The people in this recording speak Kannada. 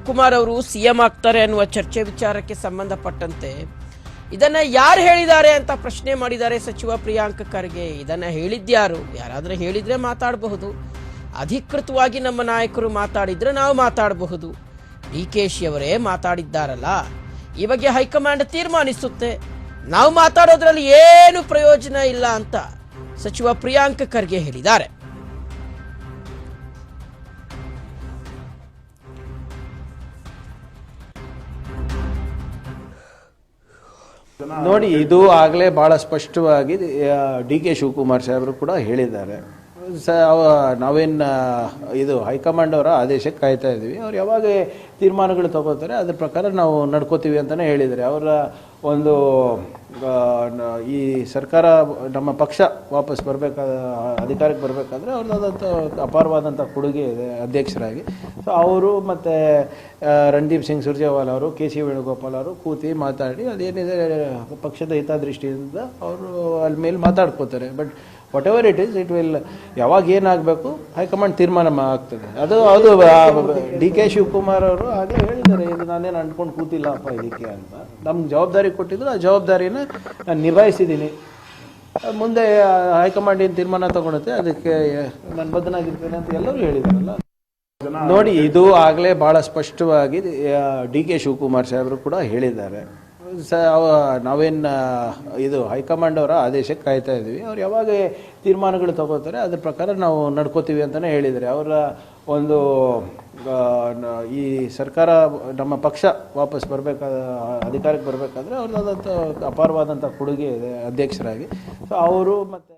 ಶಿವಕುಮಾರ್ ಅವರು ಸಿಎಂ ಆಗ್ತಾರೆ ಅನ್ನುವ ಚರ್ಚೆ ವಿಚಾರಕ್ಕೆ ಸಂಬಂಧಪಟ್ಟಂತೆ ಇದನ್ನ ಯಾರು ಹೇಳಿದ್ದಾರೆ ಅಂತ ಪ್ರಶ್ನೆ ಮಾಡಿದ್ದಾರೆ ಸಚಿವ ಪ್ರಿಯಾಂಕ್ ಖರ್ಗೆ. ಇದನ್ನ ಹೇಳಿದ್ಯಾರು? ಯಾರಾದ್ರೂ ಹೇಳಿದ್ರೆ ಮಾತಾಡಬಹುದು, ಅಧಿಕೃತವಾಗಿ ನಮ್ಮ ನಾಯಕರು ಮಾತಾಡಿದ್ರೆ ನಾವು ಮಾತಾಡಬಹುದು. ಡಿ.ಕೆ.ಶಿ ಅವರೇ ಮಾತಾಡಿದ್ದಾರಲ್ಲ, ಈ ಬಗ್ಗೆ ಹೈಕಮಾಂಡ್ ತೀರ್ಮಾನಿಸುತ್ತೆ, ನಾವು ಮಾತಾಡೋದ್ರಲ್ಲಿ ಏನು ಪ್ರಯೋಜನ ಇಲ್ಲ ಅಂತ ಸಚಿವ ಪ್ರಿಯಾಂಕ್ ಖರ್ಗೆ ಹೇಳಿದ್ದಾರೆ. ನೋಡಿ, ಇದು ಆಗಲೇ ಭಾಳ ಸ್ಪಷ್ಟವಾಗಿ ಡಿ.ಕೆ. ಶಿವಕುಮಾರ್ ಸಾಹೇಬರು ಕೂಡ ಹೇಳಿದ್ದಾರೆ. ನಾವೇನು ಇದು ಹೈಕಮಾಂಡ್ ಅವರ ಆದೇಶಕ್ಕೆ ಕಾಯ್ತಾ ಇದ್ದೀವಿ, ಅವ್ರು ಯಾವಾಗ ತೀರ್ಮಾನಗಳು ತಗೋತಾರೆ ಅದ್ರ ಪ್ರಕಾರ ನಾವು ನಡ್ಕೋತೀವಿ ಅಂತಲೇ ಹೇಳಿದ್ದಾರೆ. ಅವರ ಒಂದು ಈ ಸರ್ಕಾರ ನಮ್ಮ ಪಕ್ಷ ವಾಪಸ್ ಬರಬೇಕಾದ ಅಧಿಕಾರಕ್ಕೆ ಬರಬೇಕಾದ್ರೆ ಅವ್ರದ್ದಾದಂಥ ಅಪಾರವಾದಂಥ ಕೊಡುಗೆ ಇದೆ ಅಧ್ಯಕ್ಷರಾಗಿ. ಸೊ ಅವರು ಮತ್ತು ರಣದೀಪ್ ಸಿಂಗ್ ಸುರ್ಜೇವಾಲಾ ಅವರು, ಕೆ.ಸಿ. ವೇಣುಗೋಪಾಲ್ ಅವರು ಕೂತಿ ಮಾತಾಡಿ ಅದೇನಿದೆ ಪಕ್ಷದ ಹಿತದೃಷ್ಟಿಯಿಂದ ಅವರು ಅಲ್ಲಿ ಮೇಲೆ ಮಾತಾಡ್ಕೋತಾರೆ. But whatever it is, it will ಯಾವಾಗ ಏನಾಗಬೇಕು ಹೈಕಮಾಂಡ್ ತೀರ್ಮಾನ ಆಗ್ತದೆ. ಅದು ಡಿ.ಕೆ. ಶಿವಕುಮಾರ್ ಅವರು ಆಗಲೇ ಹೇಳಿದ್ದಾರೆ, ಇದು ನಾನೇನು ಅಂದ್ಕೊಂಡು ಕೂತಿಲ್ಲಪ್ಪ ಇದಕ್ಕೆ ಅಂತ. ನಮ್ಗೆ ಜವಾಬ್ದಾರಿ ಕೊಟ್ಟಿದ್ರು, ಆ ಜವಾಬ್ದಾರಿನ ನಾನು ನಿಭಾಯಿಸಿದ್ದೀನಿ. ಮುಂದೆ ಹೈಕಮಾಂಡ್ ಏನು ತೀರ್ಮಾನ ತಗೊಳುತ್ತೆ ಅದಕ್ಕೆ ನಾನು ಬದ್ಧನಾಗಿರ್ತೇನೆ ಅಂತ ಎಲ್ಲರೂ ಹೇಳಿದಾರಲ್ಲ. ನೋಡಿ, ಇದು ಆಗಲೇ ಭಾಳ ಸ್ಪಷ್ಟವಾಗಿ ಡಿ.ಕೆ. ಶಿವಕುಮಾರ್ ಸಾಹೇಬರು ಕೂಡ ಹೇಳಿದ್ದಾರೆ. ನಾವೇನು ಇದು ಹೈಕಮಾಂಡ್ ಅವರ ಆದೇಶಕ್ಕೆ ಕಾಯ್ತಾ ಇದ್ದೀವಿ, ಅವ್ರು ಯಾವಾಗ ತೀರ್ಮಾನಗಳು ತಗೋತಾರೆ ಅದ್ರ ಪ್ರಕಾರ ನಾವು ನಡ್ಕೋತೀವಿ ಅಂತಲೇ ಹೇಳಿದ್ದಾರೆ. ಅವರ ಒಂದು ಈ ಸರ್ಕಾರ ನಮ್ಮ ಪಕ್ಷ ವಾಪಸ್ ಬರಬೇಕಾದ ಅಧಿಕಾರಕ್ಕೆ ಬರಬೇಕಾದ್ರೆ ಅವ್ರದ್ದಾದಂಥ ಅಪಾರವಾದಂಥ ಕೊಡುಗೆ ಇದೆ ಅಧ್ಯಕ್ಷರಾಗಿ. ಸೊ ಅವರು ಮತ್ತು